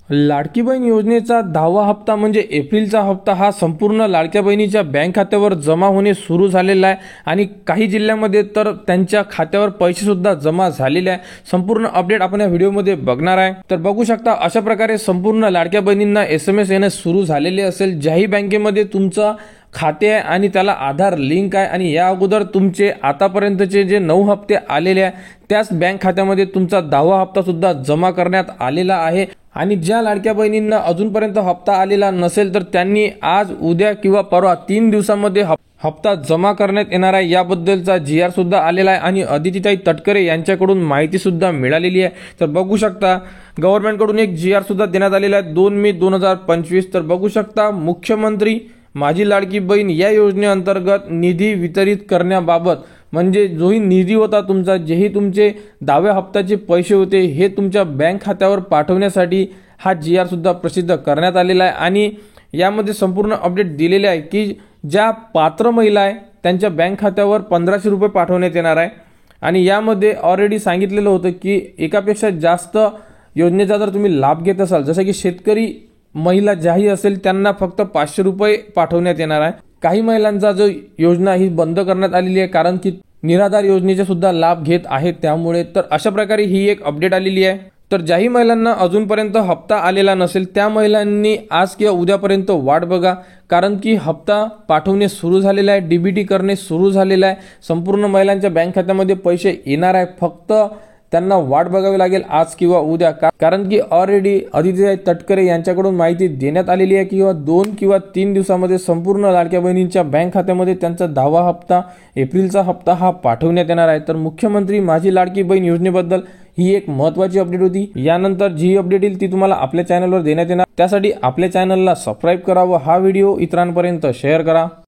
लाडकी बहीण योजनेचा 10वा हप्ता म्हणजे एप्रिलचा हप्ता हा संपूर्ण लाडक्या बहिणीच्या बँक खात्यावर जमा होणे सुरू झालेला आहे आणि काही जिल्ह्यामध्ये तर त्यांच्या खात्यावर पैसे सुद्धा जमा झालेले आहे। संपूर्ण अपडेट आपण या व्हिडिओमध्ये बघणार आहे। तर बघू शकता अशा प्रकारे संपूर्ण लाडक्या बहिणींना SMS येणे सुरू झालेले असेल। ज्याही बँकेमध्ये तुमचा खाते आहे आणि त्याला आधार लिंक आहे आणि या अगोदर तुमचे आतापर्यंतचे जे 9 हप्ते आलेले आहे त्याच बँक खात्यामध्ये तुमचा 10वा हप्ता सुद्धा जमा करण्यात आलेला आहे। आणि ज्या लाडक्या बहिणींना अजूनपर्यंत हप्ता आलेला नसेल तर त्यांनी आज उद्या किंवा परवा 3 दिवसांमध्ये हप्ता जमा करण्यात येणार आहे याबद्दलचा GR सुद्धा आलेला आहे आणि अदितीताई तटकरे यांच्याकडून माहिती सुद्धा मिळालेली आहे। तर बघू शकता गव्हर्नमेंटकडून एक GR सुद्धा देण्यात आलेला आहे 2 मे 2025। तर बघू शकता मुख्यमंत्री माझी लाडकी बहीण या योजनेअंतर्गत निधी वितरित करण्याबाबत म्हणजे जोही निधी होता तुमचा जेही तुमचे 10व्या हप्त्याचे पैसे होते हे तुमच्या बँक खात्यावर पाठवण्यासाठी हा GR सुद्धा प्रसिद्ध करण्यात आलेला आहे। आणि यामध्ये संपूर्ण अपडेट दिलेले आहे की ज्या पात्र महिला आहे त्यांच्या बँक खात्यावर 1500 रुपये पाठवण्यात येणार आहे। आणि यामध्ये ऑलरेडी सांगितलेलं होतं की एकापेक्षा जास्त योजनेचा जर तुम्ही लाभ घेत असाल जसं की शेतकरी महिला ज्याही असेल त्यांना फक्त 500 रुपये पाठवण्यात येणार आहे। काही महिलांचा जो योजना ही बंद करण्यात आलेली आहे कारण की निराधार योजनेचे सुद्धा लाभ घेत आहेत त्यामुळे। तर अशा प्रकारे ही एक अपडेट आलेली आहे। तर ज्याही महिलांना अजूनपर्यंत हप्ता आलेला नसेल त्या महिलांनी आज किंवा उद्यापर्यंत वाट बघा कारण की हप्ता पाठवणे सुरू झालेला आहे, DBT करणे सुरू झालेला आहे। संपूर्ण महिलांच्या बँक खात्यामध्ये पैसे येणार आहे, फक्त त्यांना वाट बघावी लागेल आज किंवा उद्या कारण की ऑलरेडी अदितीताई तटकरे यांच्याकडून माहिती देण्यात आलेली आहे की 2 किंवा 3 दिवसांमध्ये संपूर्ण लाडक्या बहिणींच्या बँक खात्यामध्ये त्यांचा 10वा हप्ता एप्रिलचा हप्ता हा पाठवण्यात येणार आहे। तर मुख्यमंत्री माझी लाडकी बहीण योजनेबद्दल ही एक महत्त्वाची अपडेट होती। यानंतर जी अपडेट येईल ती तुम्हाला आपल्या चॅनलवर देण्यात येणार, त्यासाठी आपल्या चॅनलला सबस्क्राईब करा व हा व्हिडिओ इतरांपर्यंत शेअर करा।